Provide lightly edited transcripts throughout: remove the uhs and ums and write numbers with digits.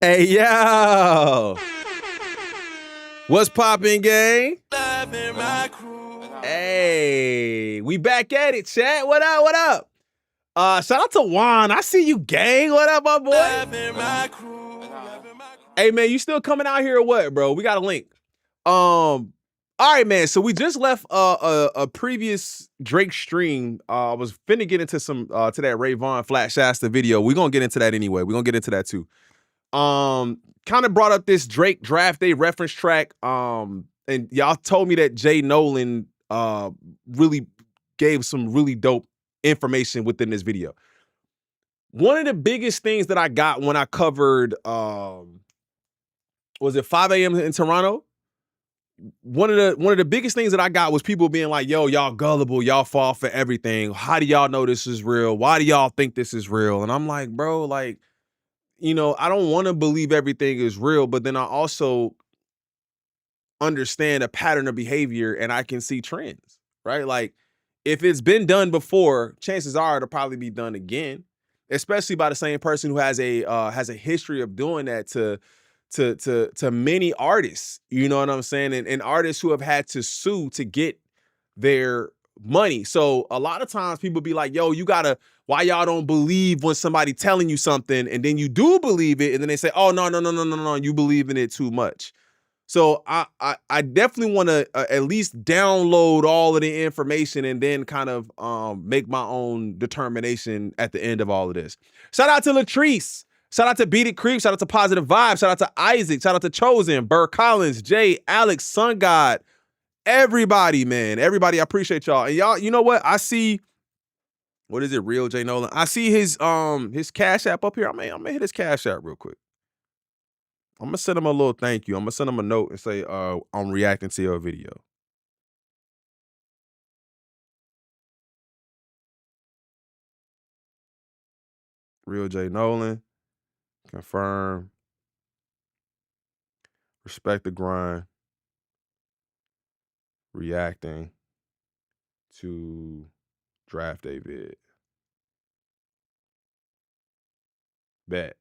Hey, yo. What's poppin', gang? Hey, we back at it, chat. What up, what up? Shout out to Juan. I see you, gang. What up, my boy? Hey, man, you still coming out here or what, bro? We got a link. All right, man. So we just left a previous Drake stream. I was finna get into some to that Ray Vaughn Flat Shasta video. We're gonna get into that anyway. We're gonna get into that too. Kind of brought up this Drake Draft Day reference track. And y'all told me that Jay Nolan really gave some really dope information within this video. One of the biggest things that I got when I covered was it 5 a.m. in Toronto? One of the biggest things that I got was people being like, yo, y'all gullible, y'all fall for everything. How do y'all know this is real? Why do y'all think this is real? And I'm like, bro, like, I don't want to believe everything is real, but then I also understand a pattern of behavior and I can see trends, right? Like, if it's been done before, chances are it'll probably be done again, especially by the same person who has a history of doing that to many artists. You know what I'm saying? And artists who have had to sue to get their money. So a lot of times people be like, yo, why y'all don't believe when somebody telling you something and then you do believe it and then they say, oh, no, you believe in it too much. So I definitely want to at least download all of the information and then kind of make my own determination at the end of all of this. Shout out to Latrice. Shout out to Beat It Creep. Shout out to Positive Vibes. Shout out to Isaac. Shout out to Chosen, Burr Collins, Jay, Alex, Sun God. Everybody, man. Everybody, I appreciate y'all. And y'all, you know what? I see, what is it, Real Jay Nolan? I see his Cash App up here. I'm gonna hit his Cash App real quick. I'm gonna send him a little thank you. I'm gonna send him a note and say, I'm reacting to your video. Real Jay Nolan, confirm, respect the grind, reacting to draft day vid. Bet.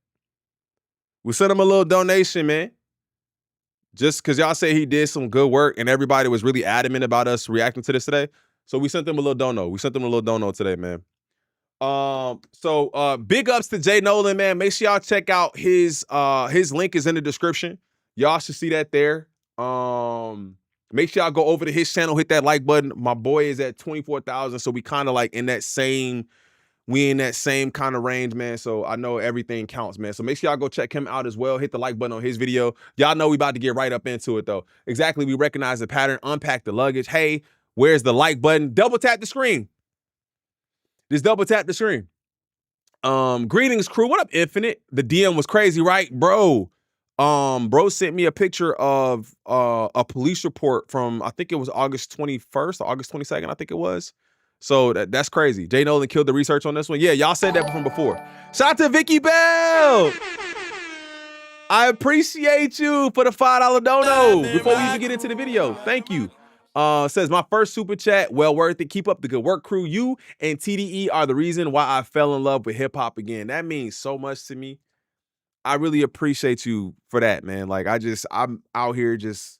We sent him a little donation, man. Just because y'all say he did some good work and everybody was really adamant about us reacting to this today. So we sent them a little dono. We sent them a little dono today, man. So big ups to Jay Nolan, man. Make sure y'all check out his link is in the description. Y'all should see that there. Make sure y'all go over to his channel, hit that like button. My boy is at 24,000, so we kind of like in that same kind of range, man. So I know everything counts, man. So make sure y'all go check him out as well. Hit the like button on his video. Y'all know we about to get right up into it though. Exactly, we recognize the pattern, unpack the luggage. Hey, where's the like button? Double tap the screen. Just double tap the screen. Greetings, crew. What up, Infinite? The DM was crazy, right? Bro. Bro sent me a picture of a police report from, I think it was August 21st or August 22nd, I think it was. So that's crazy. Jay Nolan killed the research on this one. Yeah, y'all said that from before. Shout out to Vicky Bell. I appreciate you for the $5 dono before we even get into the video. Thank you. Says my first super chat, well worth it. Keep up the good work, crew. You and TDE are the reason why I fell in love with hip hop again. That means so much to me. I really appreciate you for that, man. Like I'm out here just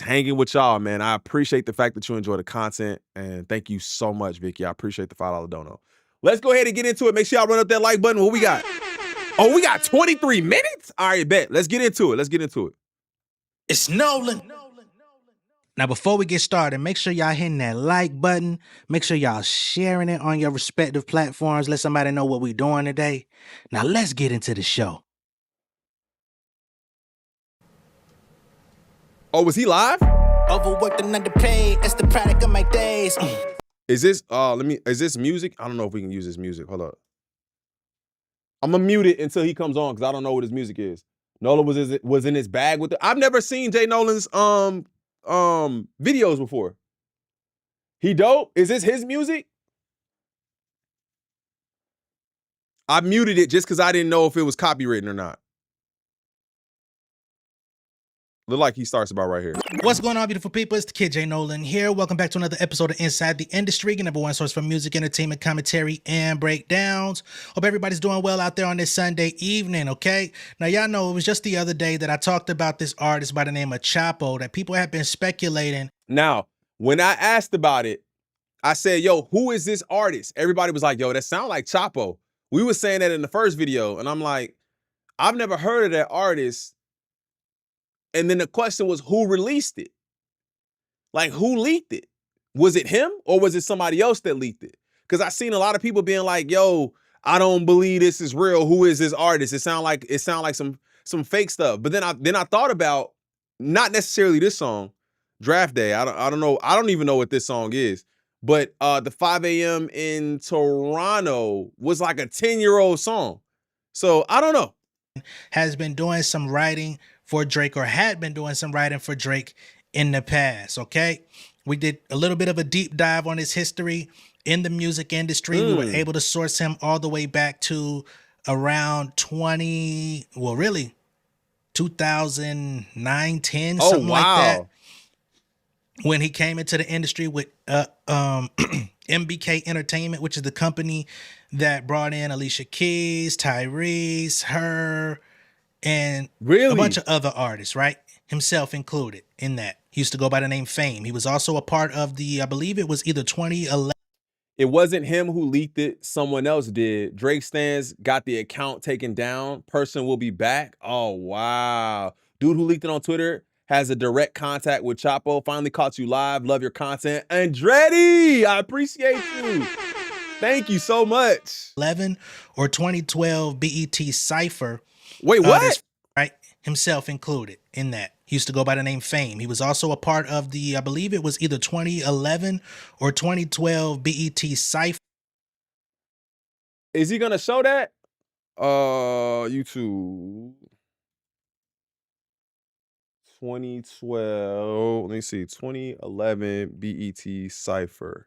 hanging with y'all, man. I appreciate the fact that you enjoy the content, and thank you so much, Vicky. I appreciate the $5 dono. Let's go ahead and get into it. Make sure y'all run up that like button. What we got? Oh, we got 23 minutes? All right, bet. Let's get into it. It's Nolan. Now, before we get started, make sure y'all hitting that like button. Make sure y'all sharing it on your respective platforms. Let somebody know what we're doing today. Now, let's get into the show. Oh, was he live? Overworked and underpaid. It's the product of my days. Is this is this music? I don't know if we can use this music. Hold up. I'm gonna mute it until he comes on because I don't know what his music is. Nolan was in his bag with it. I've never seen Jay Nolan's videos before. He dope? Is this his music? I muted it just because I didn't know if it was copywritten or not. Look like he starts about right here. What's going on, beautiful people? It's the Kid J Nolan here. Welcome back to another episode of Inside the Industry, your number one source for music, entertainment, commentary, and breakdowns. Hope everybody's doing well out there on this Sunday evening, okay? Now, y'all know it was just the other day that I talked about this artist by the name of Chapo that people have been speculating. Now, when I asked about it, I said, yo, who is this artist? Everybody was like, yo, that sound like Chapo. We were saying that in the first video, and I'm like, I've never heard of that artist. And then the question was, who released it? Like, who leaked it? Was it him or was it somebody else that leaked it? Because I seen a lot of people being like, yo, I don't believe this is real. Who is this artist? It sound like some fake stuff. But then I thought about not necessarily this song, Draft Day. I don't know. I don't even know what this song is. But the 5 a.m. in Toronto was like a 10-year-old song. So I don't know. Has been doing some writing for Drake, or had been doing some writing for Drake in the past, okay? We did a little bit of a deep dive on his history in the music industry. We were able to source him all the way back to around 2009, 10, something like that. When he came into the industry with MBK Entertainment, which is the company that brought in Alicia Keys, Tyrese, her, and a bunch of other artists, right? Himself included in that. He used to go by the name Fame. He was also a part of the, I believe it was either 2011. It wasn't him who leaked it. Someone else did. Drake Stans got the account taken down. Person will be back. Oh, wow. Dude who leaked it on Twitter has a direct contact with Chapo. Finally caught you live. Love your content. Andretti, I appreciate you. Thank you so much. 11 or 2012 BET Cypher. Wait, what? Right? Himself included in that. He used to go by the name Fame. He was also a part of the, I believe it was either 2011 or 2012 BET Cypher. Is he going to show that? YouTube. 2012, let me see, 2011 BET Cypher.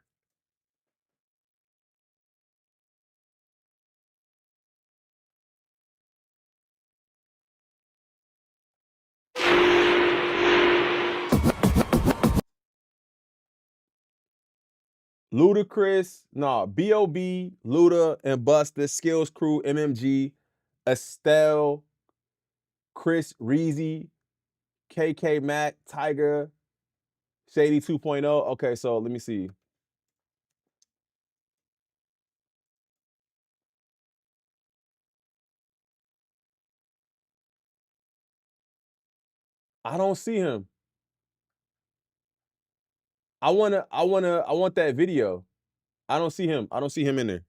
Ludacris, B.O.B., Luda, and Busta, Skills Crew, MMG, Estelle, Chris Reezy, KK Mac, Tiger, Shady 2.0. Okay, so let me see. I don't see him. I want that video. I don't see him. I don't see him in there.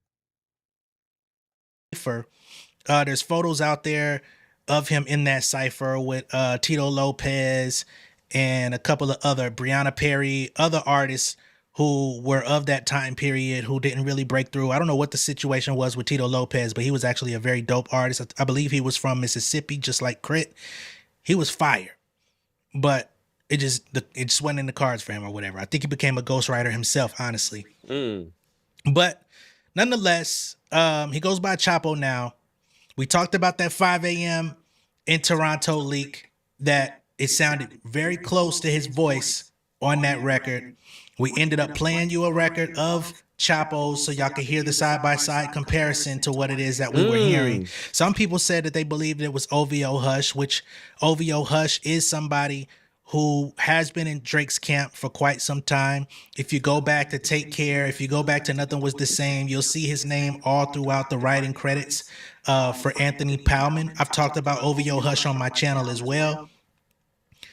There's photos out there of him in that cipher with Tito Lopez and a couple of other, Brianna Perry, other artists who were of that time period who didn't really break through. I don't know what the situation was with Tito Lopez, but he was actually a very dope artist. I believe he was from Mississippi, just like Crit. He was fire, but it just went in the cards for him or whatever. I think he became a ghostwriter himself, honestly. But nonetheless, he goes by Chapo now. We talked about that 5 a.m. in Toronto leak that it sounded very close to his voice on that record. We ended up playing you a record of Chapo's so y'all could hear the side-by-side comparison to what it is that we were hearing. Some people said that they believed it was OVO Hush, which OVO Hush is somebody who has been in Drake's camp for quite some time. If you go back to Take Care, if you go back to Nothing Was the Same, you'll see his name all throughout the writing credits for Anthony Powman. I've talked about OVO Hush on my channel as well.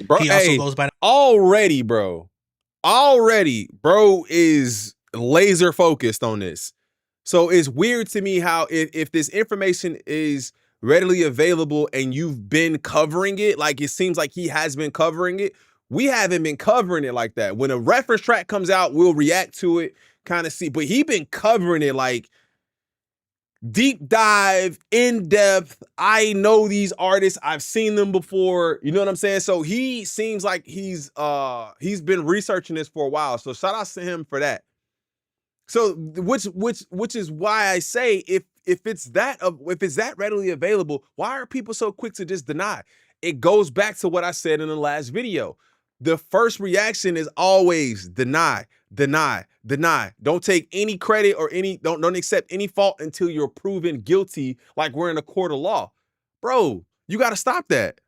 Bro, he also goes by already, bro is laser focused on this. So it's weird to me how if this information is readily available and you've been covering it, like it seems like he has been covering it, we haven't been covering it like that. When a reference track comes out, we'll react to it, kind of see, but he been covering it like deep dive, in depth. I know these artists, I've seen them before, you know what I'm saying? So he seems like he's been researching this for a while, so shout out to him for that. So which is why I say if it's that readily available, why are people so quick to just deny? it goes back to what I said in the last video. The first reaction is always deny, deny, deny. Don't take any credit or don't accept any fault until you're proven guilty, like we're in a court of law. Bro, you got to stop that.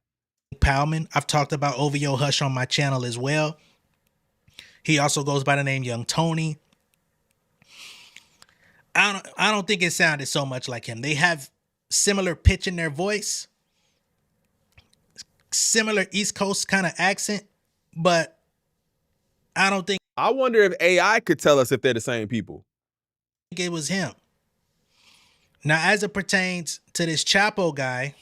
Palman. I've talked about OVO Hush on my channel as well. He also goes by the name Young Tony. I don't think it sounded so much like him. They have similar pitch in their voice, similar East Coast kind of accent, but I don't think. I wonder if AI could tell us if they're the same people. It was him. Now, as it pertains to this Chapo guy,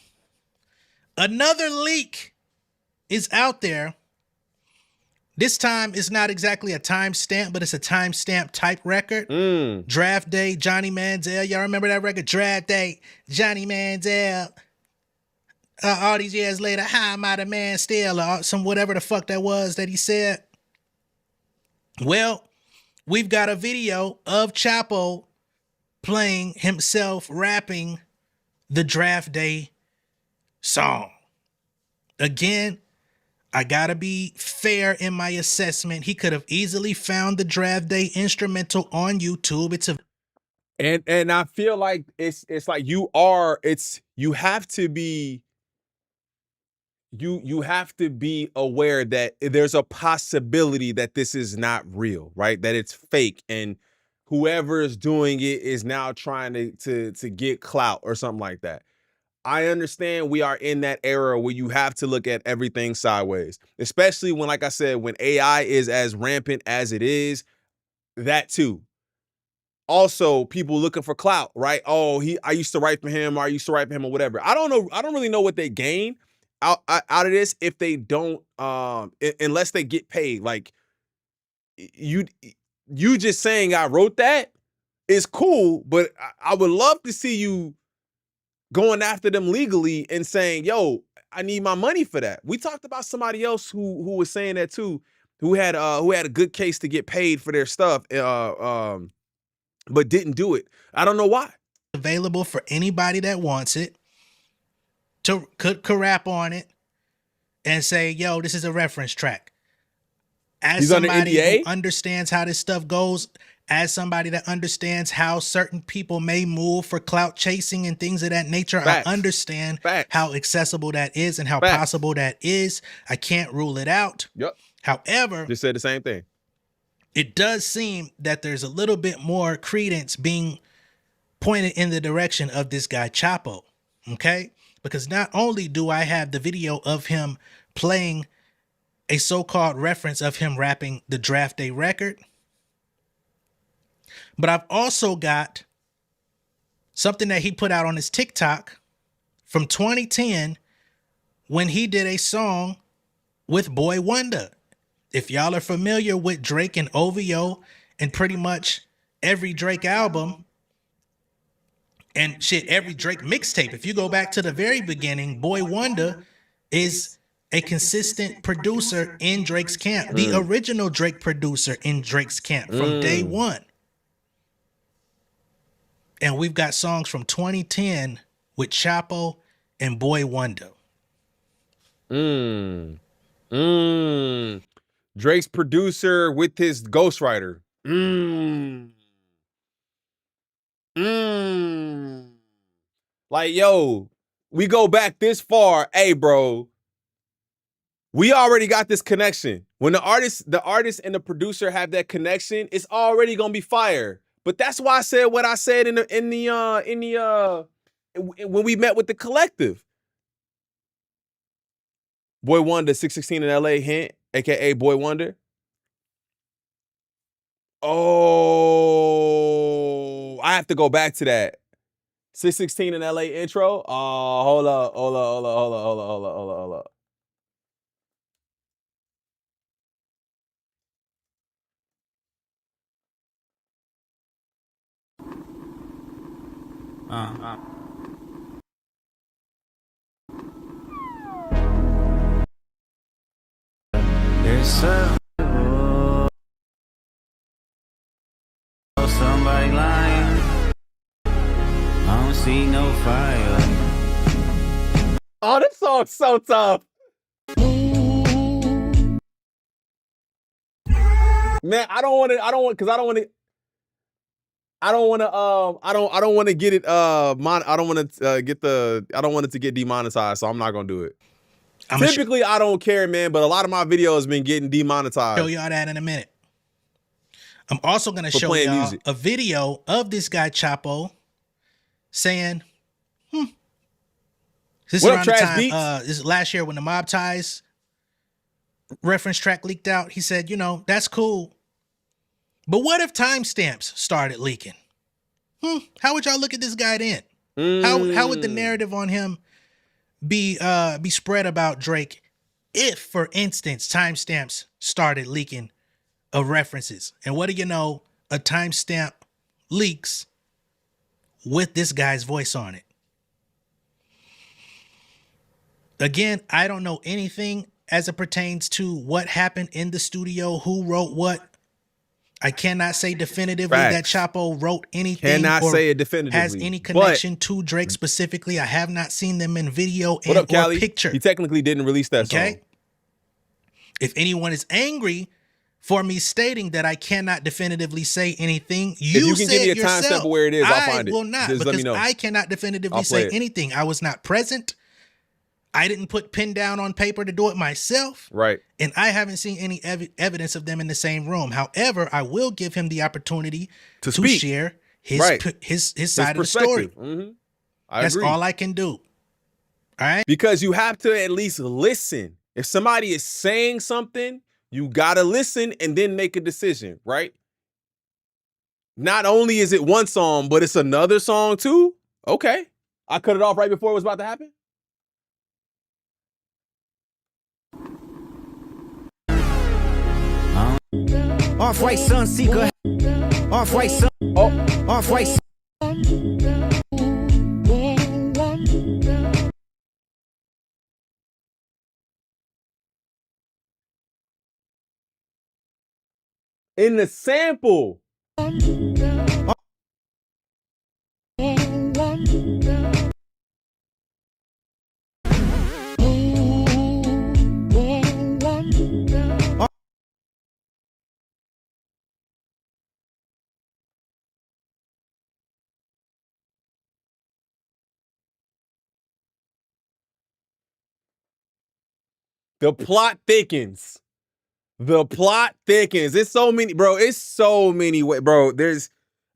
another leak is out there. This time it's not exactly a timestamp, but it's a timestamp type record. Draft Day, Johnny Manziel. Y'all remember that record? Draft Day, Johnny Manziel. All these years later, how am I the man still? Or some whatever the fuck that was that he said. Well, we've got a video of Chapo playing himself rapping the Draft Day song. Again, I gotta be fair in my assessment. He could have easily found the Draft Day instrumental on YouTube. And I feel like it's like you have to be aware that there's a possibility that this is not real, right? That it's fake, and whoever is doing it is now trying to get clout or something like that. I understand we are in that era where you have to look at everything sideways, especially when, like I said, when AI is as rampant as it is, that too. Also, people looking for clout, right? Oh, I used to write for him, or I used to write for him, or whatever. I don't know. I don't really know what they gain out of this if they don't, unless they get paid. Like you just saying I wrote that is cool, but I would love to see you going after them legally and saying, yo, I need my money for that. We talked about somebody else who was saying that too, who had a good case to get paid for their stuff, but didn't do it. I don't know why. Available for anybody that wants it could rap on it and say, yo, this is a reference track. As He's somebody under NDA? who understands how this stuff goes, as somebody that understands how certain people may move for clout chasing and things of that nature, Facts. I understand Facts. how accessible that is and how Facts. possible that is. I can't rule it out. Yep. However, Just said the same thing. it does seem that there's a little bit more credence being pointed in the direction of this guy Chapo, okay? Because not only do I have the video of him playing a so-called reference of him rapping the Draft Day record, but I've also got something that he put out on his TikTok from 2010 when he did a song with Boy Wonder. If y'all are familiar with Drake and OVO and pretty much every Drake album and shit, every Drake mixtape, if you go back to the very beginning, Boy Wonder is a consistent producer in Drake's camp, the original Drake producer in Drake's camp from day one. And we've got songs from 2010 with Chapo and Boy Wonder. Drake's producer with his ghostwriter. Like, yo, we go back this far. Hey, bro, we already got this connection. When the artist and the producer have that connection, it's already gonna be fire. But that's why I said what I said when we met with the collective. Boy Wonder, 616 in LA, hint, aka Boy Wonder. Oh, I have to go back to that. 616 in LA intro. Oh, hold up. There's somebody lying. I don't see no fire. Oh, this song's so tough. Man, I don't want to get it I don't want it to get demonetized, so I'm not gonna do it. Typically I don't care, man, but a lot of my videos been getting demonetized. Show y'all that in a minute. I'm also gonna show y'all a video of this guy Chapo saying, This is around the time, this is last year when the Mob Ties reference track leaked out. He said, you know, that's cool, but what if timestamps started leaking? How would y'all look at this guy then? How would the narrative on him be spread about Drake if, for instance, timestamps started leaking of references? And what do you know? A timestamp leaks with this guy's voice on it. Again, I don't know anything as it pertains to what happened in the studio, who wrote what. I cannot say definitively that Chapo wrote anything has any connection to Drake specifically. I have not seen them in video and or picture. He technically didn't release that song. If anyone is angry for me stating that I cannot definitively say anything, you can give me a timestamp where it is. I'll find it. I will not, because I cannot definitively say anything. I was not present. I didn't put pen down on paper to do it myself. Right. And I haven't seen any evidence of them in the same room. However, I will give him the opportunity to share his side of the story. That's all I can do. All right. Because you have to at least listen. If somebody is saying something, you got to listen and then make a decision, right? Not only is it one song, but it's another song too. Okay. I cut it off right before it was about to happen. Off-white Sunseeker. Off-white Sun. Oh, off-white Sun. In the sample. The plot thickens. The plot thickens. It's so many, bro. It's so many ways, bro.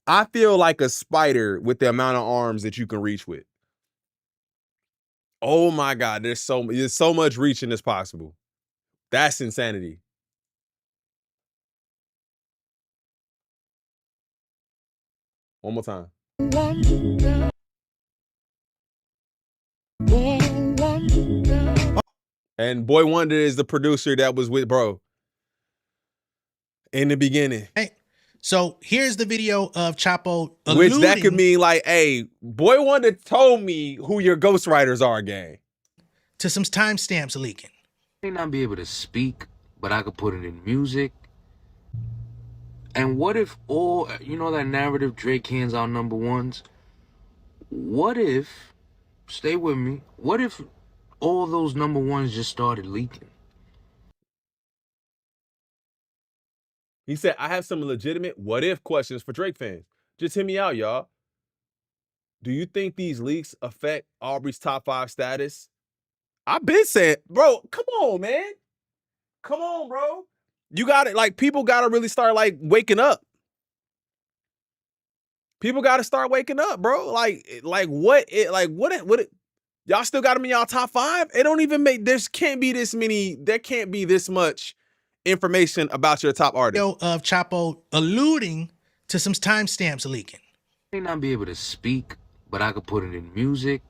I feel like a spider with the amount of arms that you can reach with. Oh my God, there's so much reaching as possible. That's insanity. One more time. And Boy Wonder is the producer that was with bro in the beginning. Hey, so here's the video of Chapo alluding, which that could mean like, hey, Boy Wonder told me who your ghostwriters are, gang. To some timestamps leaking. I may not be able to speak, but I could put it in music. And what if all, you know that narrative Drake hands out number ones? What if, stay with me, what if all those number ones just started leaking? He said, I have some legitimate what if questions for Drake fans. Just hear me out, y'all. Do you think these leaks affect Aubrey's top 5 status? I've been saying, bro, come on, man. Come on, bro. You got it. Like, people got to really start like waking up. People got to start waking up, bro. Y'all still got them in y'all top 5? It don't even make, there can't be this much information about your top artist. Of Chapo alluding to some timestamps leaking. I may not be able to speak, but I could put it in music.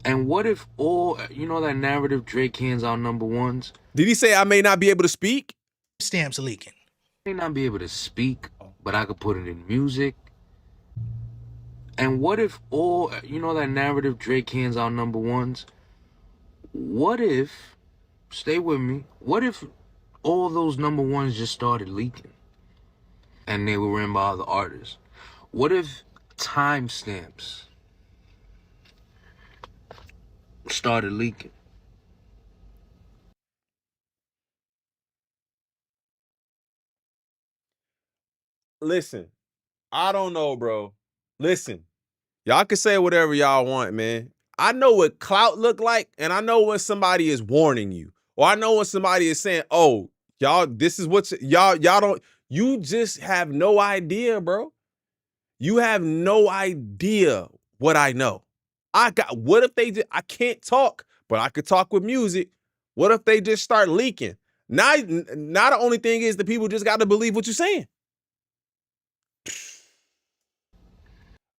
And what if all, you know that narrative Drake hands out number ones? Did he say I may not be able to speak? Stamps leaking. I may not be able to speak, but I could put it in music. And what if all, you know that narrative Drake hands out number ones? What if, stay with me, what if all those number ones just started leaking? And they were written by other artists? What if timestamps started leaking. Listen, I don't know, bro. Listen, y'all can say whatever y'all want, man. I know what clout look like, and I know when somebody is warning you, or I know when somebody is saying, "Oh, y'all, this is what y'all don't." You just have no idea, bro. You have no idea what I know. What if they just, I can't talk, but I could talk with music. What if they just start leaking? Now the only thing is the people just got to believe what you're saying.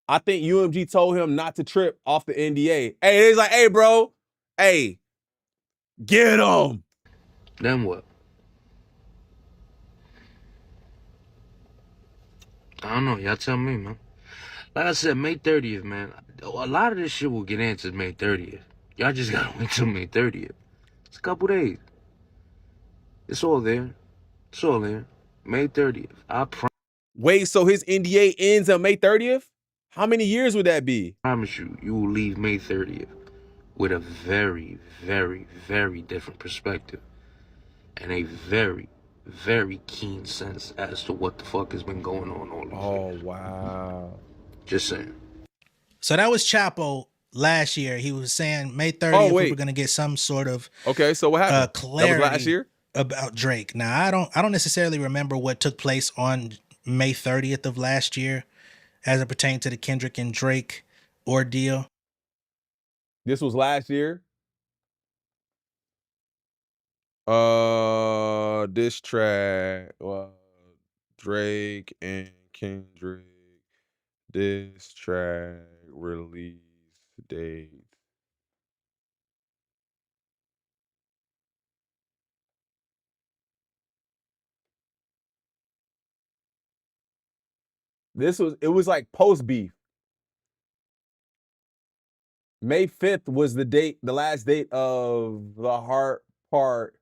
I think UMG told him not to trip off the NDA. Hey, he's like, hey, bro, hey, get him. Then what? I don't know. Y'all tell me, man. Like I said, May 30th, man. A lot of this shit will get answered May 30th. Y'all just gotta wait till May 30th. It's a couple days. It's all there. It's all there. May 30th. I Wait, so his NDA ends on May 30th? How many years would that be? promise you, you will leave May 30th with a very, very, very different perspective and a very, very keen sense as to what the fuck has been going on all these years. Oh, wow. Just saying. So that was Chapo last year. He was saying May 30th we were going to get some sort of okay. So what happened? clarity that was last year about Drake. Now I don't necessarily remember what took place on May 30th of last year as it pertained to the Kendrick and Drake ordeal. This was last year. This track, Drake and Kendrick. This track release date. It was like post beef. May 5th was the last date of the Heart Part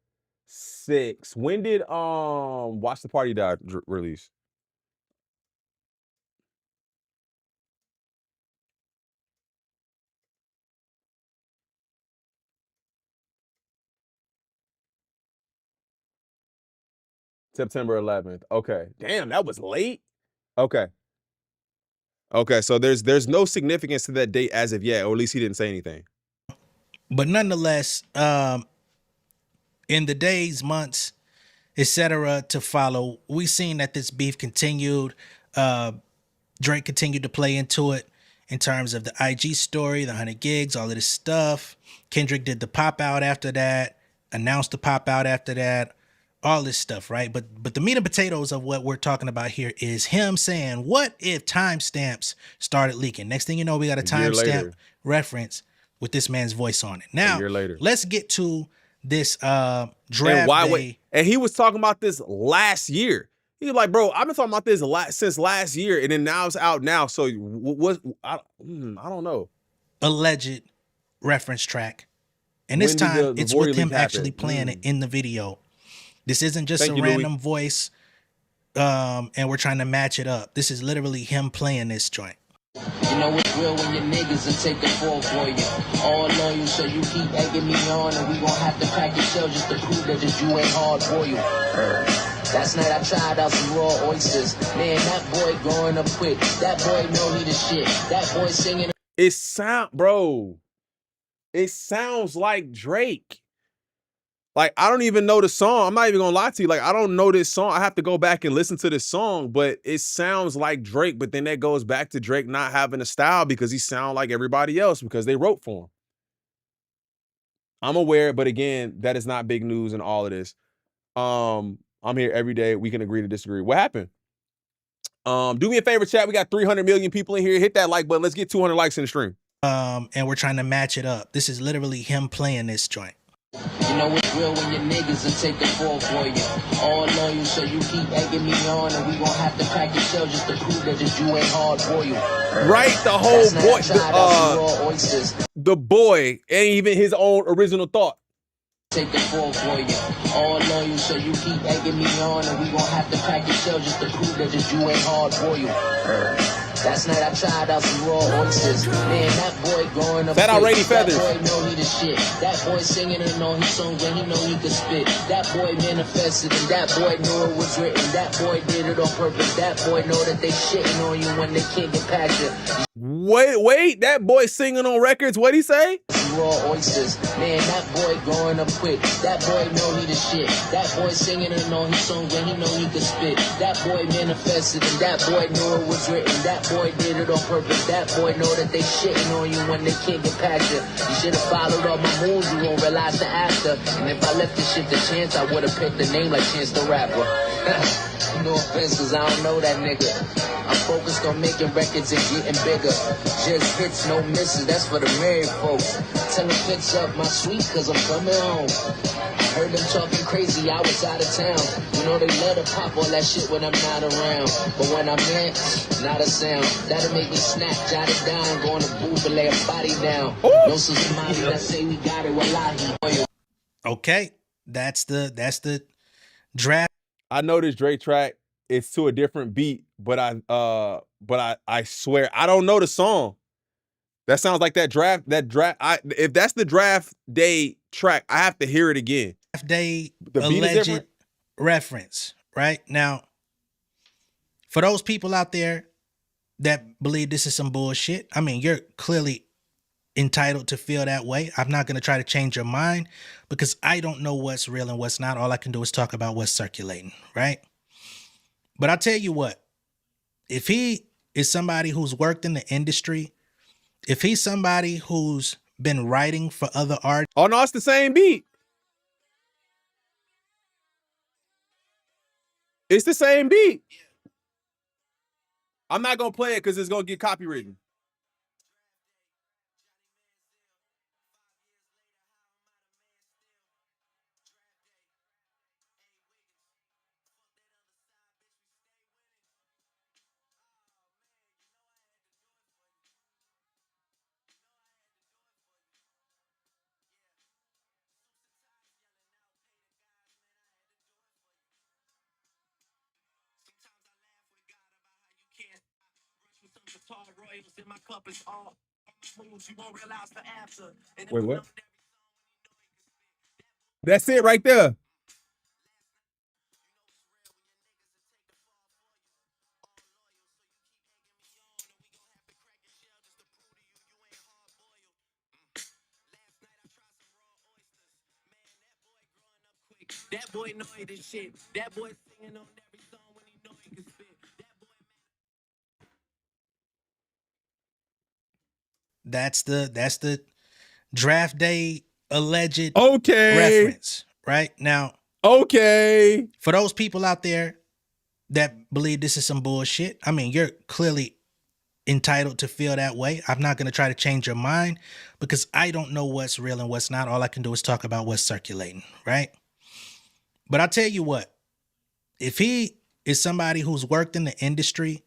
6. When did Watch the Party Die release? September 11th. Okay. Damn, that was late. Okay. Okay, so there's no significance to that date as of yet, or at least he didn't say anything. But nonetheless, in the days, months, etc. to follow, we seen that this beef continued. Drake continued to play into it in terms of the IG story, the 100 gigs, all of this stuff. Kendrick did the pop out after that, announced the pop out after that, all this stuff, right? But the meat and potatoes of what we're talking about here is him saying, what if timestamps started leaking? Next thing you know, we got a timestamp reference with this man's voice on it. Now, let's get to this draft day. And he was talking about this last year. He was like, bro, I've been talking about this since last year, and then now it's out now. So I don't know. Alleged reference track. And this time it's with him actually playing it in the video. This isn't just a random voice and we're trying to match it up. This is literally him playing this joint. You know it's real when your niggas will take the fall for you. All loyal, so you keep egging me on, and we gon' have to crack your shell just to prove that you ain't hard for you. Last night I tried out some raw oysters. Man, that boy growing up quick. That boy know he the shit. That boy singing. It sounds like Drake. Like, I don't even know the song. I'm not even gonna lie to you. Like, I don't know this song. I have to go back and listen to this song, but it sounds like Drake. But then that goes back to Drake not having a style because he sounds like everybody else because they wrote for him. I'm aware, but again, that is not big news in all of this. I'm here every day. We can agree to disagree. What happened? Do me a favor, chat. We got 300 million people in here. Hit that like button. Let's get 200 likes in the stream. And we're trying to match it up. This is literally him playing this joint. You know it's real when your niggas will take the fall for you. All loyal, so you keep egging me on, and we gon' have to crack your shell just to prove that you ain't hard for you. Right, the whole boy, the boy, and even his own original thought. Take the fall for you. All loyal, so you keep egging me on, and we gon' have to crack your shell just to prove that you ain't hard for you. Last night I tried out some raw oysters. Man, that boy growing up. That quick. already feathers. That boy know he the shit. That boy singing and on his songs when he know he could spit. That boy manifested and that boy knew it was written. That boy did it on purpose. That boy know that they shitting on you when they can't get past you. Wait, that boy singing on records, what'd he say? Raw oysters. Man, that boy growing up quick. That boy know he the shit. That boy singing and on his songs when he know he could spit. That boy manifested and that boy knew it was written. That boy did it on purpose. That boy know that they shitting on you when they can't get past you. You should have followed all my moves, you won't realize the after. And if I left this shit to chance, I would have picked the name like Chance the Rapper. No offense, cause I don't know that nigga. I'm focused on making records and getting bigger. Just hits, no misses, that's for the married folks. Tell them fix up my suite, cause I'm coming home. Heard them talking crazy, I was out of town. You know they love to pop all that shit when I'm not around. But when I'm in, not a sound. That'll make me snap, jot it down. Go in the booth and lay a body down. No somebody that say we got it, wallahi. Okay, that's the draft. I know this Drake track is to a different beat, but I swear I don't know the song. That sounds like that draft. If that's the draft day track, I have to hear it again. Draft day The beat is alleged different? reference, right? Now, for those people out there that believe this is some bullshit, I mean, you're clearly entitled to feel that way. I'm not going to try to change your mind because I don't know what's real and what's not. All I can do is talk about what's circulating, right? But I'll tell you what, if he is somebody who's worked in the industry, if he's somebody who's been writing for other artists. Oh no, it's the same beat. It's the same beat. I'm not gonna play it because it's gonna get copywritten. Wait, what? That's it right there. That boy know he the shit. That boy singing on every song when he know he can spit. That's the draft day alleged Okay. reference, right? Now, Okay. for those people out there that believe this is some bullshit, I mean, you're clearly entitled to feel that way. I'm not going to try to change your mind because I don't know what's real and what's not. All I can do is talk about what's circulating, right? But I'll tell you what, if he is somebody who's worked in the industry,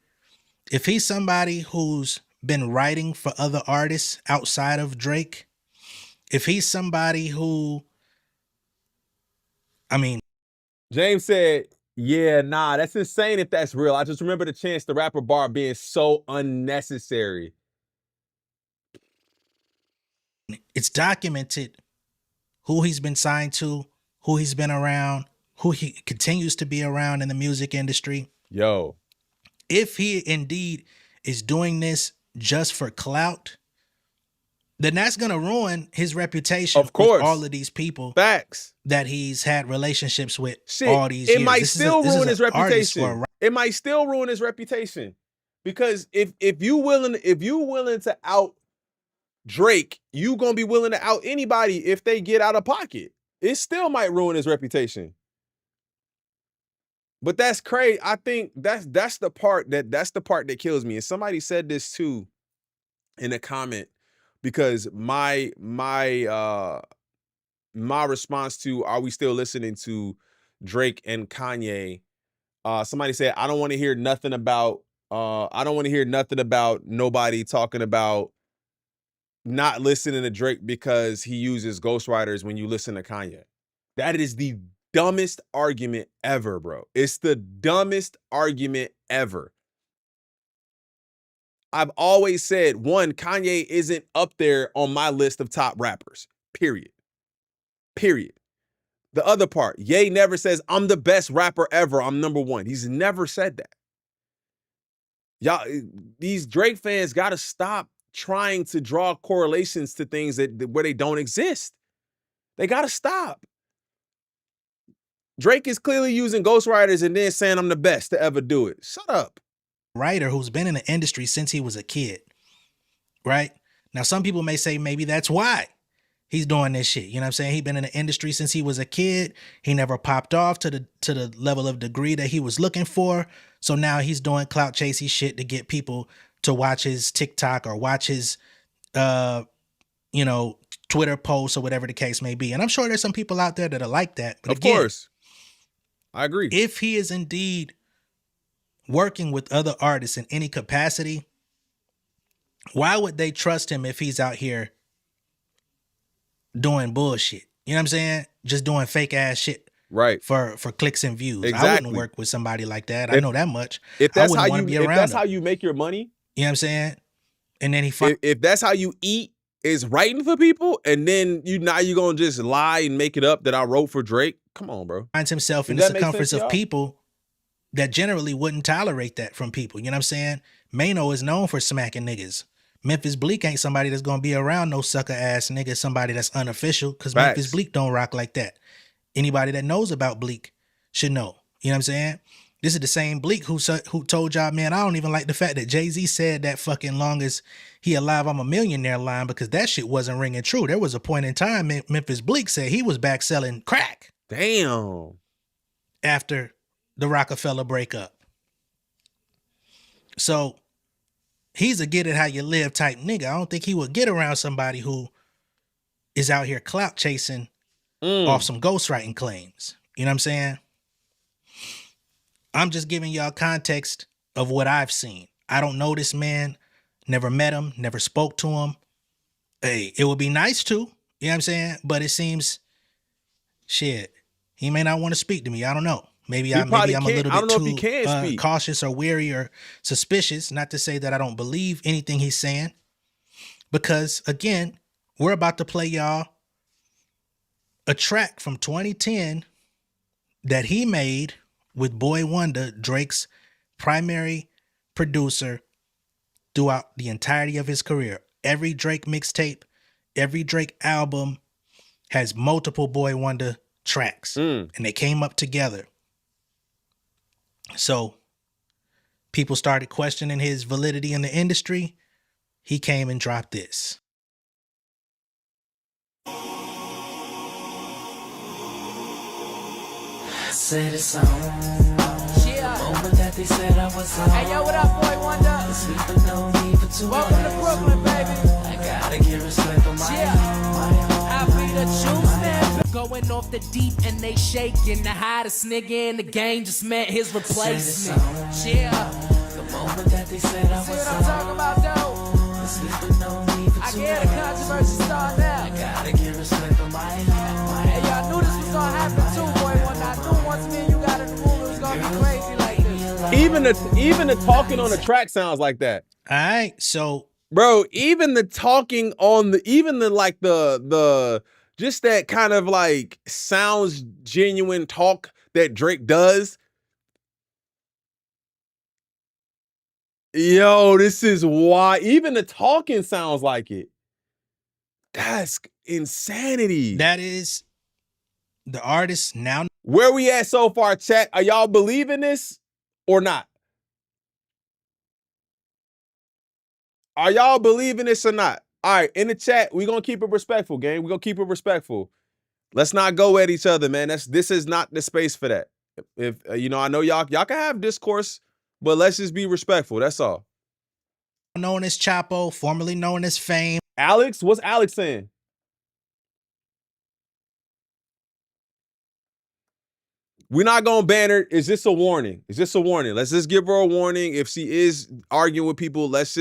if he's somebody who's been writing for other artists outside of Drake, if he's somebody who, I mean, James said, yeah, nah, that's insane if that's real. I just remember the Chance the Rapper bar being so unnecessary. it's documented who he's been signed to, who he's been around, who he continues to be around in the music industry. Yo. If he indeed is doing this just for clout, then that's going to ruin his reputation Of course. with all of these people Facts. that he's had relationships with Shit, all these it years. might This is still this is ruin his an artist reputation. or a It might still ruin his reputation. Because if you willing to out Drake, you gonna be willing to out anybody if they get out of pocket. It still might ruin his reputation. But that's crazy. I think that's the part that kills me. And somebody said this too in a comment because my response to are we still listening to Drake and Kanye? Somebody said I don't want to hear nothing about nobody talking about not listening to Drake because he uses ghostwriters when you listen to Kanye. That is the dumbest argument ever, bro. It's the dumbest argument ever. I've always said, one, Kanye isn't up there on my list of top rappers. Period. The other part, Ye never says, I'm the best rapper ever. I'm number one. He's never said that. Y'all, these Drake fans got to stop trying to draw correlations to things where they don't exist. They got to stop. Drake is clearly using ghostwriters and then saying I'm the best to ever do it. Shut up. Writer who's been in the industry since he was a kid, right? Now, some people may say maybe that's why he's doing this shit. You know what I'm saying? He's been in the industry since he was a kid. He never popped off to the level of degree that he was looking for. So now he's doing clout chasey shit to get people to watch his TikTok or watch his, Twitter posts or whatever the case may be. And I'm sure there's some people out there that are like that. But of course, I agree. If he is indeed working with other artists in any capacity, why would they trust him if he's out here doing bullshit? You know what I'm saying? Just doing fake ass shit. Right. For clicks and views. Exactly. I wouldn't work with somebody like that. I know that much. If that's how you make your money. You know what I'm saying? And then if that's how you eat, is writing for people, and then you're gonna just lie and make it up that I wrote for Drake. Come on, bro. Finds himself in the circumference of people that generally wouldn't tolerate that from people. You know what I'm saying? Mano is known for smacking niggas. Memphis Bleak ain't somebody that's gonna be around no sucker ass nigga, somebody that's unofficial, because Memphis Bleak don't rock like that. Anybody that knows about Bleak should know. You know what I'm saying? This is the same Bleak who told y'all, man, I don't even like the fact that Jay-Z said that fucking long as he alive, I'm a millionaire line, because that shit wasn't ringing true. There was a point in time Memphis Bleak said he was back selling crack. Damn. After the Rockefeller breakup. So he's a get it how you live type nigga. I don't think he would get around somebody who is out here clout chasing off some ghostwriting claims. You know what I'm saying? I'm just giving y'all context of what I've seen. I don't know this man, never met him, never spoke to him. Hey, it would be nice to, you know what I'm saying? But it seems, shit, he may not want to speak to me. I don't know. Maybe I'm a little bit too cautious or weary or suspicious. Not to say that I don't believe anything he's saying. Because, again, we're about to play y'all a track from 2010 that he made with Boy Wonder, Drake's primary producer throughout the entirety of his career. Every Drake mixtape, every Drake album has multiple Boy Wonder tracks, and they came up together. So people started questioning his validity in the industry. He came and dropped this. Said it's on. Yeah. The moment that they said I was on. Hey, yo, what up, Boy Wonder? Sleeping no need for too long. Welcome to Brooklyn, baby. I gotta give respect for my own. I be the juice, man. Going off the deep and they shaking. The hottest nigga in the game just met his replacement. Yeah. The moment that they said I was on. See what I'm talking about, though? Sleeping no need for too long. I get a controversy start now. I gotta give respect for my own. Hey, y'all knew this was gonna happen too, Boy Wonder. I knew once me and you got in the room, it was gonna be crazy like this. Even the talking on the track sounds like that. All right, so bro, even the talking on the just that kind of like sounds genuine talk that Drake does. Yo, this is why even the talking sounds like it. That's insanity. That is the artist now. Where we at so far, chat? Are y'all believing this or not? Are y'all believing this or not? All right, in the chat, we're going to keep it respectful, gang. We're going to keep it respectful. Let's not go at each other, man. This is not the space for that. If I know y'all can have discourse, but let's just be respectful. That's all. Known as Chapo, formerly known as Fame. Alex, what's Alex saying? We're not going to ban her. Is this a warning? Let's just give her a warning. If she is arguing with people, let's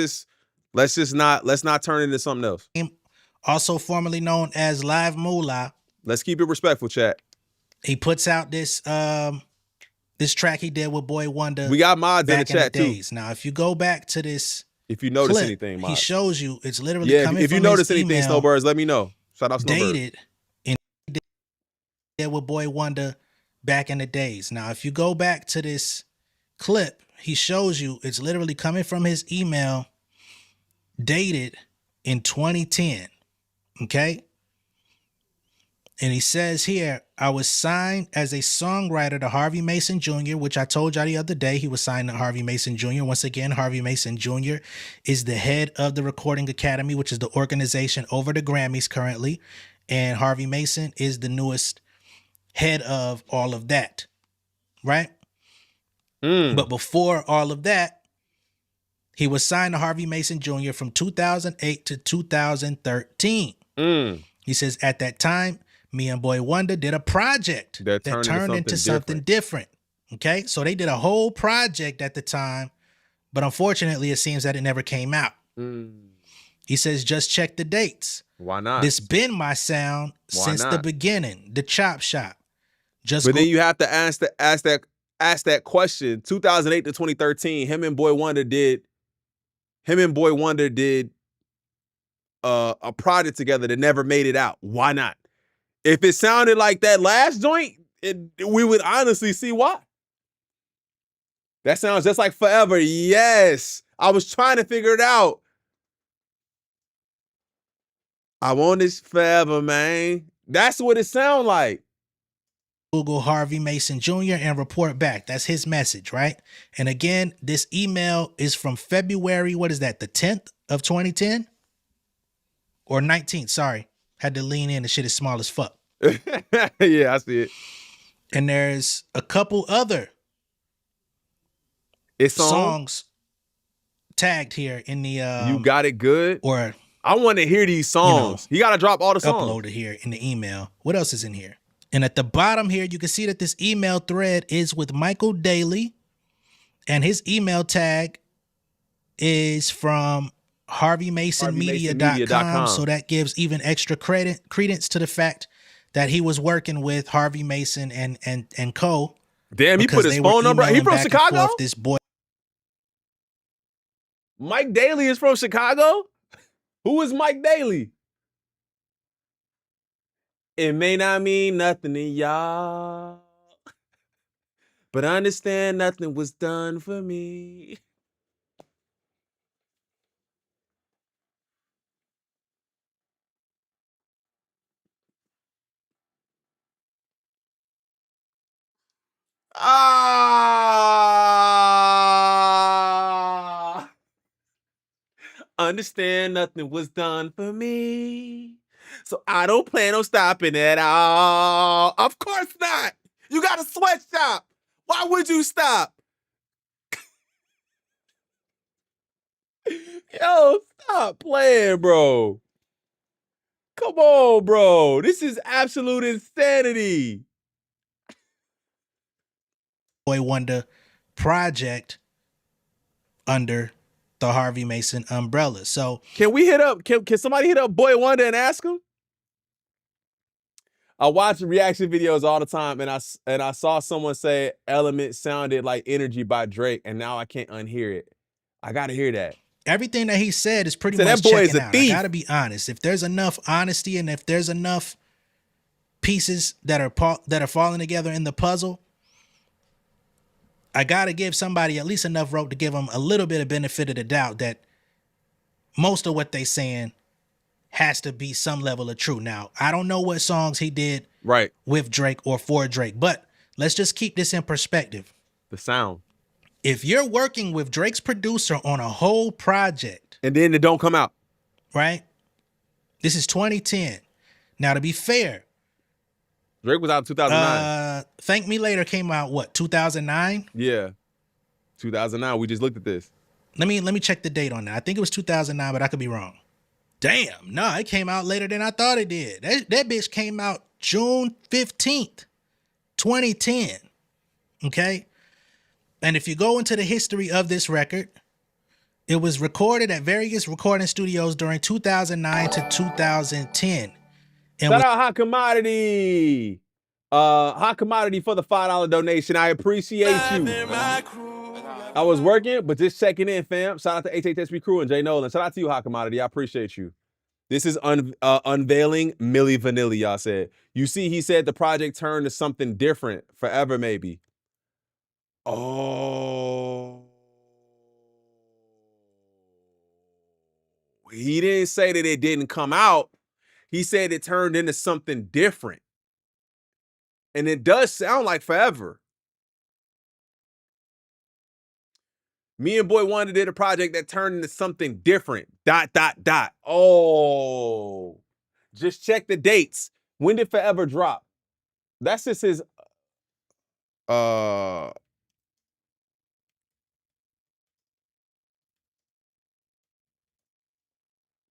not turn into something else. Also formerly known as Live Moolah. Let's keep it respectful, chat. He puts out this track he did with Boy Wonder. We got mods in the chat too. Now, if you go back to this If you notice clip, anything, he Mod. shows you it's literally Yeah, coming if from you notice his anything, email, Snowbirds, let me know. Shout out Snowbirds. dated and did with Boy Wonder back in the days. Now, if you go back to this clip, he shows you it's literally coming from his email, dated in 2010. Okay. And he says here, I was signed as a songwriter to Harvey Mason Jr., which I told y'all the other day. He was signed to Harvey Mason Jr. Once again, Harvey Mason Jr. is the head of the Recording Academy, which is the organization over the Grammys currently. And Harvey Mason is the newest head of all of that. Right? But before all of that, he was signed to Harvey Mason Jr. from 2008 to 2013. He says, at that time, me and Boy Wonder did a project that turned into something different. Okay, so they did a whole project at the time, but unfortunately, it seems that it never came out. He says, just check the dates. Why not? This been my sound since the beginning, the chop shop. But then you have to ask that question. 2008 to 2013, him and Boy Wonder did a project together that never made it out. Why not? If it sounded like that last joint, we would honestly see why. That sounds just like Forever. Yes. I was trying to figure it out. I want this forever, man. That's what it sounds like. Google Harvey Mason Jr. and report back. That's his message, right? And again, this email is from February, what is that, the 10th of 2010? Or 19th, sorry. Had to lean in, the shit is small as fuck. Yeah, I see it. And there's a couple other songs tagged here in the You Got It Good? Or I want to hear these songs. You got to drop all the songs. Uploaded here in the email. What else is in here? And at the bottom here, you can see that this email thread is with Michael Daly. And his email tag is from HarveyMasonMedia.com. So that gives even extra credence to the fact that he was working with Harvey Mason and co. Damn, he put his phone number. He from Chicago? This boy. Mike Daly is from Chicago? Who is Mike Daly? It may not mean nothing to y'all, but understand nothing was done for me. Understand nothing was done for me. So I don't plan on stopping at all. Of course not. You got a sweatshop. Why would you stop? Yo, stop playing, bro. Come on, bro. This is absolute insanity. Boy Wonder project under the Harvey Mason umbrella. So can we hit up? Can somebody hit up Boy Wonder and ask him? I watch reaction videos all the time, and I saw someone say "Element" sounded like "Energy" by Drake, and now I can't unhear it. I gotta hear that. Everything that he said is pretty much that boy is checking a out. thief. I gotta be honest. If there's enough honesty and if there's enough pieces that are falling together in the puzzle, I gotta give somebody at least enough rope to give them a little bit of benefit of the doubt that most of what they saying has to be some level of true. Now, I don't know what songs he did with Drake or for Drake, but let's just keep this in perspective. The sound. If you're working with Drake's producer on a whole project, and then it don't come out, right? This is 2010. Now, to be fair, Drake was out in 2009. Thank Me Later came out, what, 2009? Yeah, 2009. We just looked at this. Let me check the date on that. I think it was 2009, but I could be wrong. Damn, no, it came out later than I thought it did. That bitch came out June 15th, 2010. Okay? And if you go into the history of this record, it was recorded at various recording studios during 2009 to 2010. And shout out Hot Commodity. Hot Commodity for the $5 donation. I appreciate you. I was working, but just checking in, fam. Shout out to HHSP crew and Jay Nolan. Shout out to you, Hot Commodity. I appreciate you. This is unveiling Milli Vanilli, y'all said. You see, he said the project turned to something different, forever maybe. Oh. He didn't say that it didn't come out. He said it turned into something different. And it does sound like forever. Me and Boy Wonder did a project that turned into something different. ... Oh. Just check the dates. When did Forever drop? That's just his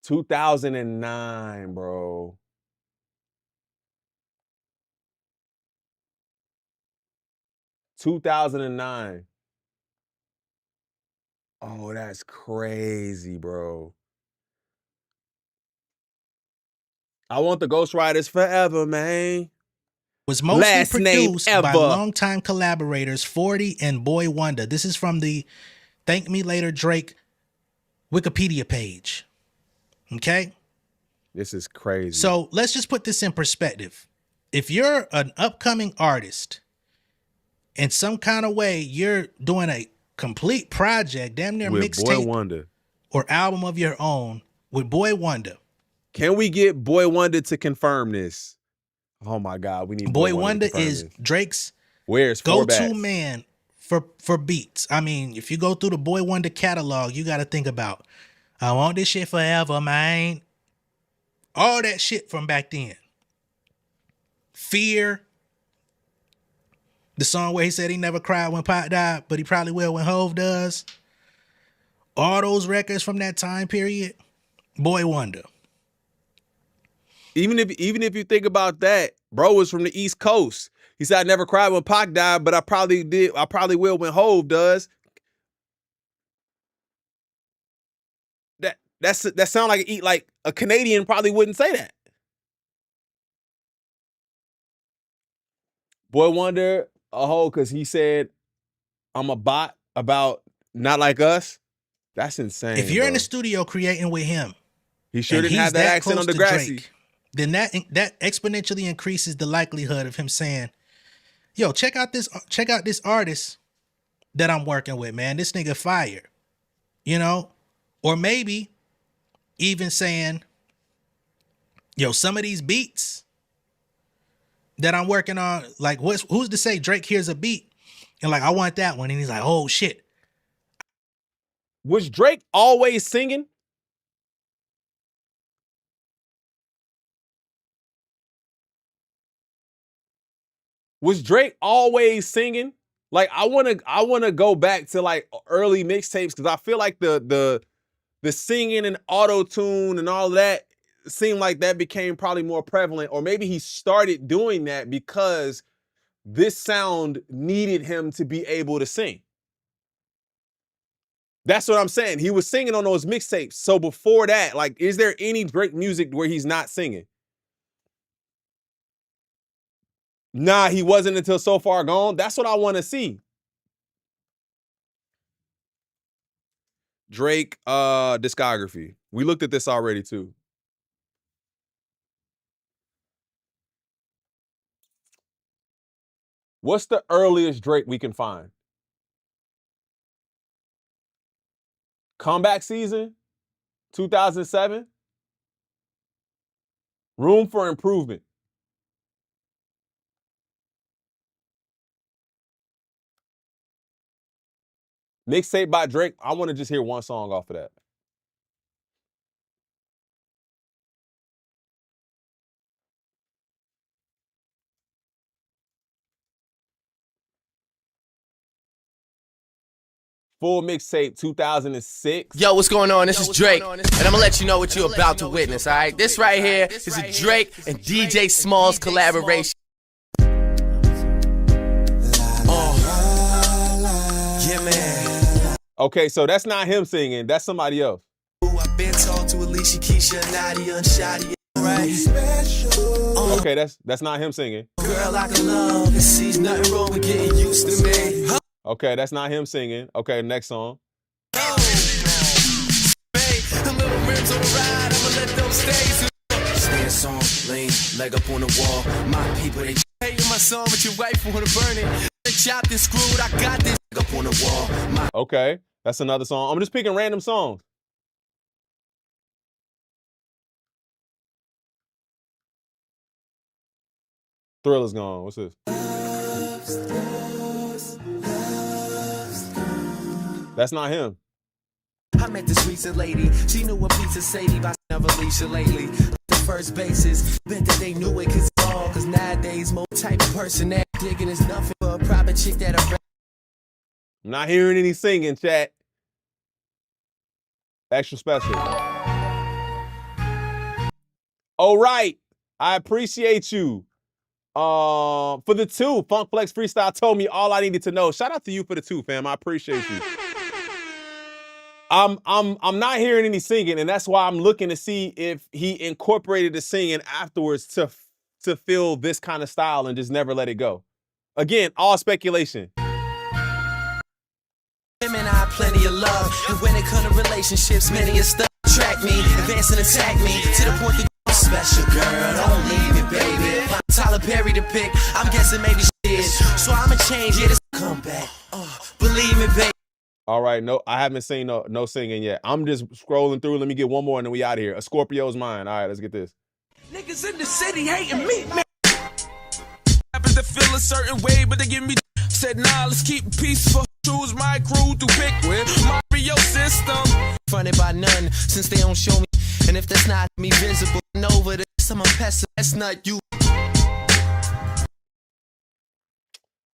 2009, bro. 2009. Oh, that's crazy, bro. I want the Ghost Riders forever, man. Was mostly Last name produced ever. by longtime collaborators 40 and Boy Wonder. This is from the Thank Me Later Drake Wikipedia page. Okay? This is crazy. So let's just put this in perspective. If you're an upcoming artist, in some kind of way, you're doing a complete project, damn near with Boy mixtape Wonder or album of your own with Boy Wonder. Can we get Boy Wonder to confirm this? Oh my God, we need Boy Wonder is Drake's go-to man for beats. I mean, if you go through the Boy Wonder catalog, you got to think about, I want this shit forever, man. All that shit from back then. Fear. The song where he said he never cried when Pac died, but he probably will when Hove does. All those records from that time period, Boy Wonder. Even if you think about that, bro was from the East Coast. He said, I never cried when Pac died, but I probably did. I probably will when Hove does. That sound like a Canadian probably wouldn't say that. Boy Wonder a hoe because he said, I'm a bot about not like us. That's insane. If you're bro. in the studio creating with him, he sure didn't have that accent on Degrassi. Then that exponentially increases the likelihood of him saying, yo, check out this artist that I'm working with, man. This nigga fire. You know? Or maybe even saying, yo, some of these beats that I'm working on, like who's to say Drake hears a beat and like, I want that one. And he's like, oh shit. Was Drake always singing? Was Drake always singing? Like I wanna go back to like early mixtapes because I feel like the singing and auto-tune and all that seemed like that became probably more prevalent, or maybe he started doing that because this sound needed him to be able to sing. That's what I'm saying. He was singing on those mixtapes. So before that, like, is there any Drake music where he's not singing? Nah, he wasn't until So Far Gone. That's what I want to see. Drake discography. We looked at this already too. What's the earliest Drake we can find? Comeback Season, 2007. Room for Improvement. Mixtape by Drake. I want to just hear one song off of that. Full mixtape 2006. Yo, what's going on? This is Drake, and I'm gonna let you know what you're about to witness, all right? This right here is a Drake and DJ Smalls collaboration. Yeah, man. Okay, so that's not him singing. That's somebody else. I've been talking to Alicia, Keisha, Nadia, and Shadi, right? Okay, that's not him singing. Girl, I can love and see nothing wrong with getting used to me. Okay, that's not him singing. Okay, next song. Stand song, lean, leg up on the wall. My people, they hating my song, but your wife wanna burn it. Chopped and screwed, I got this leg up on the wall. Okay, that's another song. I'm just picking random songs. Thriller's gone. What's this? That's not him. I met this recent lady. She knew a piece of Sadie, but I never leash her lately. The first basis, bet that they knew it cause nowadays, most type of person that digging is nothing for a private chick that a I'm not hearing any singing, chat. Extra special. All right. I appreciate you. For the 2, Funk Flex Freestyle told me all I needed to know. Shout out to you for the 2, fam. I appreciate you. I'm not hearing any singing, and that's why I'm looking to see if he incorporated the singing afterwards to feel this kind of style and just never let it go. Again, all speculation. women, I have plenty of love. And when it comes to relationships, many of stuff attract me, advance and attack me to the point that you're special, girl. Don't leave me, baby. If I'm Tyler Perry to pick, I'm guessing maybe she is. So I'ma change it. It's come back. Believe me, baby. All right, no, I haven't seen no singing yet. I'm just scrolling through. Let me get one more and then we out of here. A Scorpio's Mine. All right, let's get this. Niggas in the city hating me, man. Happens to feel a certain way, but they give me said, nah, let's keep it peaceful. Choose my crew to pick with Mario system. Funded by none, since they don't show me. And if that's not me visible, over this, I'm a pessimist. That's not you.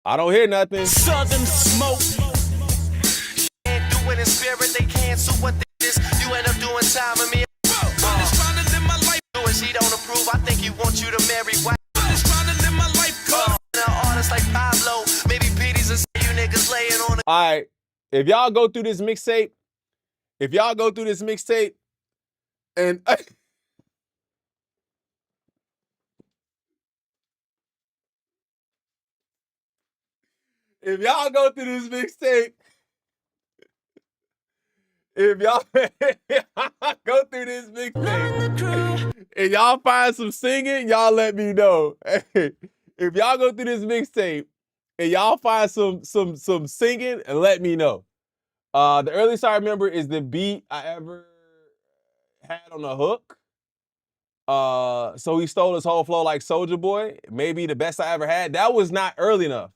I don't hear nothing. Southern smoke. Can't do it in spirit, they cancel what this. You end up doing time with me. I'm just trying to live my life. She don't approve, I think he wants you to marry white. I'm just trying to live my life, cause an artist like Pablo, maybe Petey's and you niggas laying on it. All right, if y'all go through this mixtape, and if y'all go through this mixtape, if y'all go through this mixtape, and y'all find some singing, y'all let me know. If y'all go through this mixtape and y'all find some singing, and let me know. The earliest I remember is the beat I ever had on the hook. So he stole his whole flow like Soulja Boy. Maybe the best I ever had. That was not early enough.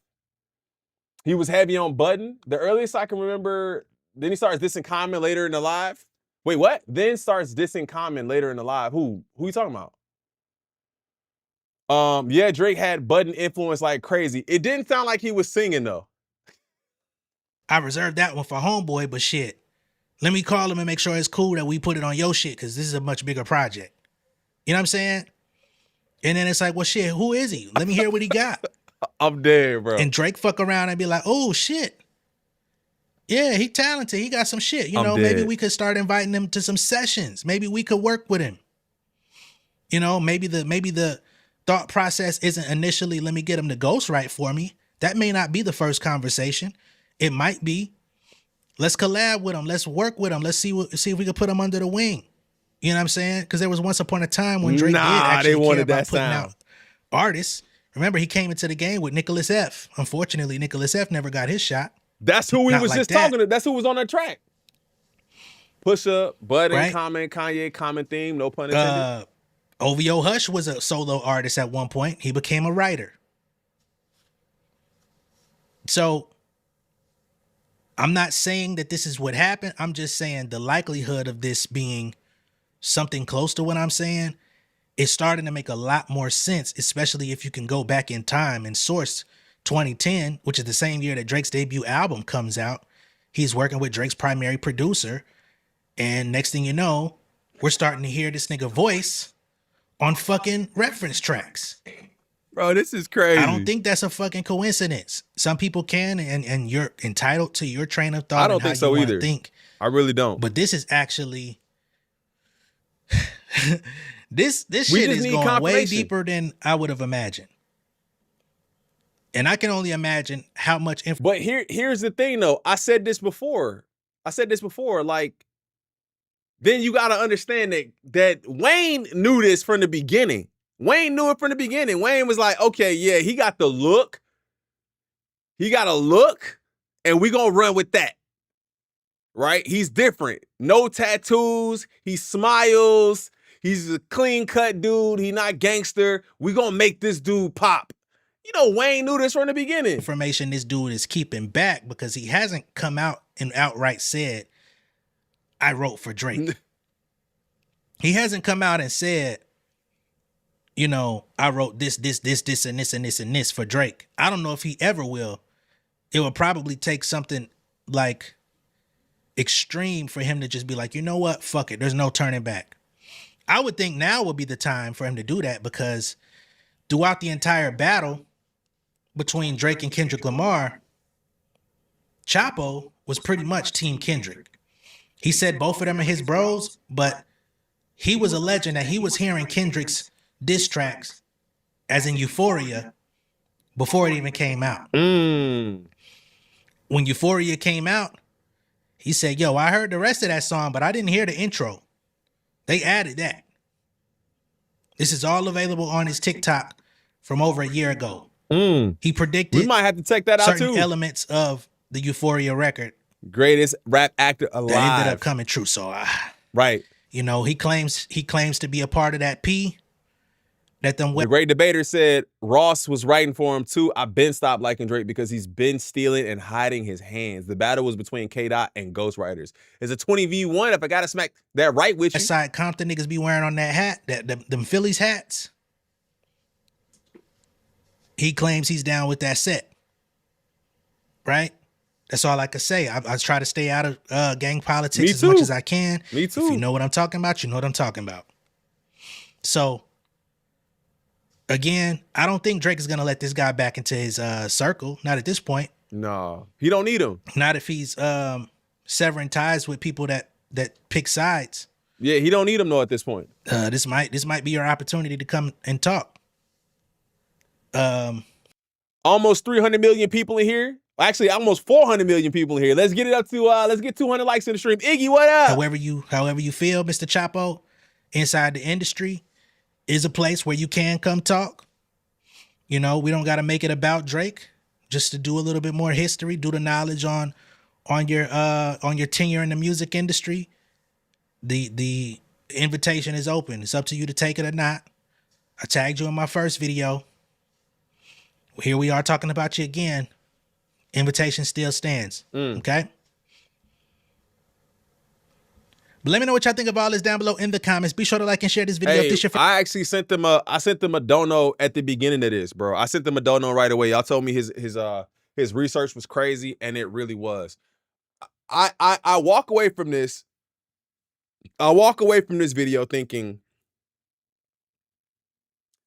He was heavy on Button. The earliest I can remember, then he starts dissing Common later in the live. Wait, what? Then starts dissing Common later in the live. Who you talking about? Yeah, Drake had Button influence like crazy. It didn't sound like he was singing though. I reserved that one for Homeboy, but shit. Let me call him and make sure it's cool that we put it on your shit, because this is a much bigger project. You know what I'm saying? And then it's like, well, shit, who is he? Let me hear what he got. I'm dead, bro. And Drake fuck around and be like, oh, shit. Yeah, he talented. He got some shit. You know, maybe we could start inviting him to some sessions. Maybe we could work with him. You know, maybe the thought process isn't initially, let me get him to ghostwrite for me. That may not be the first conversation. It might be, let's collab with him. Let's work with him. Let's see if we can put him under the wing. You know what I'm saying? Because there was once upon a time when Drake did actually care about putting out artists. Remember, he came into the game with Nicholas F. Unfortunately, Nicholas F. never got his shot. That's who we was just talking to. That's who was on that track. Pusha, Bud, and Common, Kanye, Common theme, no pun intended. OVO Hush was a solo artist at one point. He became a writer. So, I'm not saying that this is what happened. I'm just saying the likelihood of this being something close to what I'm saying is starting to make a lot more sense, especially if you can go back in time and source 2010, which is the same year that Drake's debut album comes out. He's working with Drake's primary producer. And next thing you know, we're starting to hear this nigga voice on fucking reference tracks. Bro, this is crazy. I don't think that's a fucking coincidence. Some people can, and you're entitled to your train of thought. I don't think so either. I really don't. But this is actually this shit is going way deeper than I would have imagined. And I can only imagine how much But here's the thing though. I said this before. Like, then you gotta understand that Wayne knew this from the beginning. Wayne knew it from the beginning. Wayne was like, okay, yeah, he got the look. He got a look, and we gonna run with that. Right? He's different. No tattoos. He smiles. He's a clean-cut dude. He not gangster. We gonna make this dude pop. You know, Wayne knew this from the beginning. information this dude is keeping back because he hasn't come out and outright said, I wrote for Drake. He hasn't come out and said, you know, I wrote this, and this, and this for Drake. I don't know if he ever will. It will probably take something like extreme for him to just be like, you know what? Fuck it. There's no turning back. I would think now would be the time for him to do that because throughout the entire battle between Drake and Kendrick Lamar, Chapo was pretty much Team Kendrick. He said both of them are his bros, but he was alleging that he was hearing Kendrick's diss tracks, as in Euphoria, before it even came out. When Euphoria came out, he said, yo, I heard the rest of that song, but I didn't hear the intro. They added that. This is all available on his TikTok from over a year ago. He predicted we might have to check that out certain too. elements of the Euphoria record Greatest rap actor alive. that ended up coming true. So, right. you know, he claims to be a part of that P. That them The great debater said Ross was writing for him too. I've been stopped liking Drake because he's been stealing and hiding his hands. The battle was between K-Dot and Ghostwriters. It's a 20v1 if I gotta smack that right with you. Side Compton niggas be wearing on that hat, them Phillies hats. He claims he's down with that set. Right? That's all I can say. I try to stay out of gang politics as much as I can. Me too. If you know what I'm talking about, you know what I'm talking about. So, again, I don't think Drake is going to let this guy back into his circle. Not at this point. No, he don't need him. Not if he's severing ties with people that pick sides. Yeah, he don't need him though at this point. This might be your opportunity to come and talk. Almost 300 million people in here. Actually, almost 400 million people in here. Let's get it up to let's get 200 likes in the stream. Iggy, what up? However you feel, Mr. Chapo, inside the industry is a place where you can come talk. You know, we don't got to make it about Drake. Just to do a little bit more history, do the knowledge on your tenure in the music industry. The invitation is open. It's up to you to take it or not. I tagged you in my first video. Here we are talking about you again. Invitation still stands. Okay? But let me know what y'all think of all this down below in the comments. Be sure to like and share this video. Hey, If this your I actually sent them a dono at the beginning of this, bro. I sent them a dono right away. Y'all told me his research was crazy, and it really was. I walk away from this. I walk away from this video thinking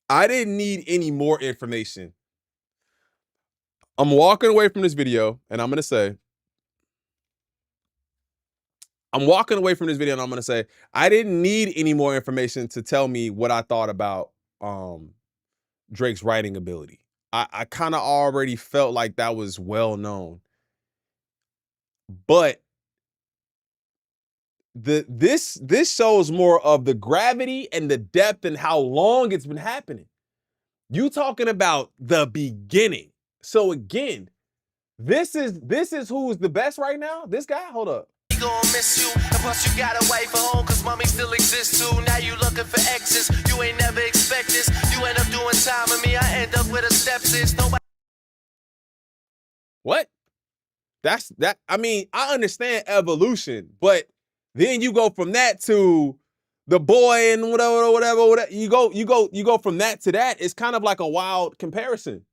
I didn't need any more information. I'm walking away from this video, and I'm gonna say, I didn't need any more information to tell me what I thought about Drake's writing ability. I kind of already felt like that was well known. But this shows more of the gravity and the depth and how long it's been happening. You talking about the beginning. So again, this is who's the best right now? This guy? Hold up. Gonna miss you, and plus you got a wife at home, cause mommy still exists too. Now you looking for exes, you ain't never expect this. You end up doing time with me, I end up with a stepsis. Nobody. What? I mean, I understand evolution, but then you go from that to the boy and whatever. You go from that to that. It's kind of like a wild comparison.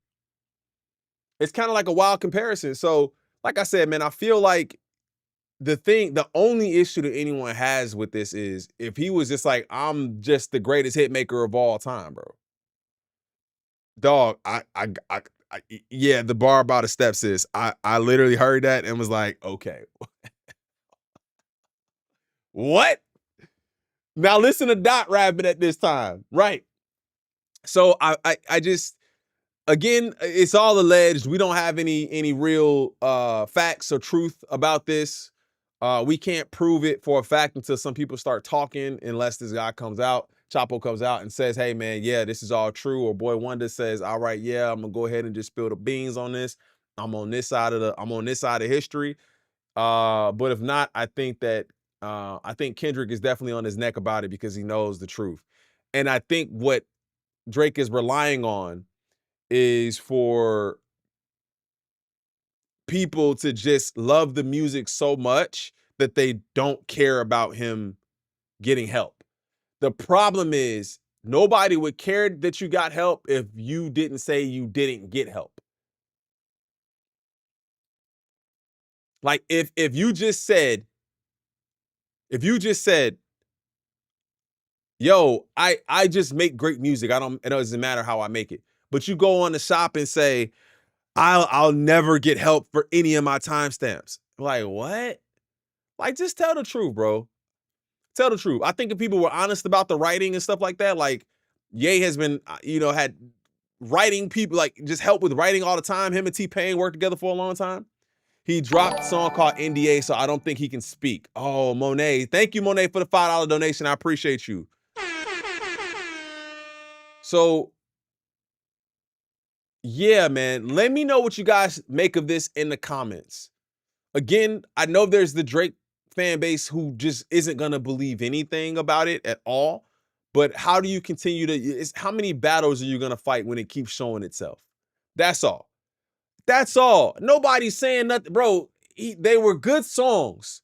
So, like I said, man, I feel like the only issue that anyone has with this is if he was just like, I'm just the greatest hit maker of all time, bro. Dog, yeah, the bar about a stepsis. I literally heard that and was like, okay. What? Now listen to Dot rapping at this time. Right. So I just Again, it's all alleged. We don't have any real facts or truth about this. We can't prove it for a fact until some people start talking, unless this guy comes out, Chapo comes out and says, hey man, yeah, this is all true. Or Boy Wonder says, all right, yeah, I'm gonna go ahead and just spill the beans on this. I'm on this side of history. But if not, I think Kendrick is definitely on his neck about it because he knows the truth. And I think what Drake is relying on is for people to just love the music so much that they don't care about him getting help. The problem is nobody would care that you got help if you didn't say you didn't get help. Like if you just said, yo, I just make great music. It doesn't matter how I make it. But you go on the shop and say, I'll never get help for any of my timestamps. Like, what? Like, just tell the truth, bro. Tell the truth. I think if people were honest about the writing and stuff like that, like Ye has been, had writing people, like just help with writing all the time. Him and T-Pain worked together for a long time. He dropped a song called NDA, so I don't think he can speak. Oh, Monet. Thank you, Monet, for the $5 donation. I appreciate you. So, yeah, man. Let me know what you guys make of this in the comments. Again, I know there's the Drake fan base who just isn't going to believe anything about it at all. But how do you continue how many battles are you going to fight when it keeps showing itself? That's all. That's all. Nobody's saying nothing. Bro, they were good songs,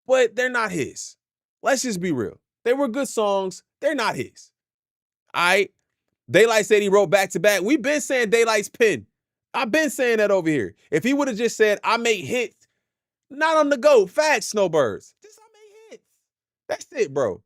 but they're not his. Let's just be real. They were good songs. They're not his. All right? Daylight said he wrote back to back. We've been saying Daylight's pen. I've been saying that over here. If he would have just said, I make hits, not on the go. Facts, Snowbirds. Just I make hits. That's it, bro.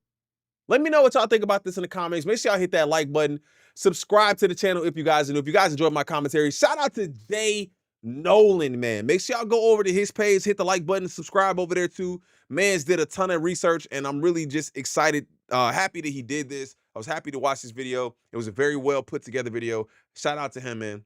Let me know what y'all think about this in the comments. Make sure y'all hit that like button. Subscribe to the channel if you guys are new. If you guys enjoyed my commentary, shout out to Jay Nolan, man. Make sure y'all go over to his page, hit the like button, subscribe over there too. Man's did a ton of research, and I'm really just excited, happy that he did this. I was happy to watch this video. It was a very well put together video. Shout out to him, man.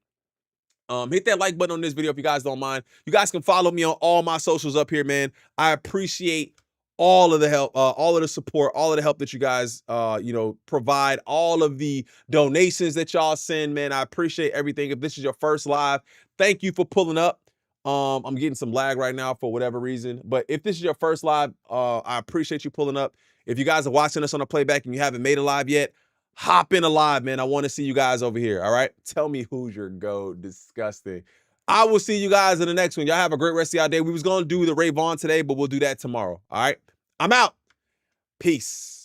Hit that like button on this video if you guys don't mind. You guys can follow me on all my socials up here, man. I appreciate all of the help, all of the support, all of the help that you guys, provide, all of the donations that y'all send, man. I appreciate everything. If this is your first live, thank you for pulling up. I'm getting some lag right now for whatever reason, but if this is your first live, I appreciate you pulling up. If you guys are watching us on a playback and you haven't made a live yet, hop in a live, man. I want to see you guys over here. All right. Tell me who's your GOAT. Disgusting. I will see you guys in the next one. Y'all have a great rest of y'all day. We was going to do the Ray Vaughn today, but we'll do that tomorrow. All right. I'm out. Peace.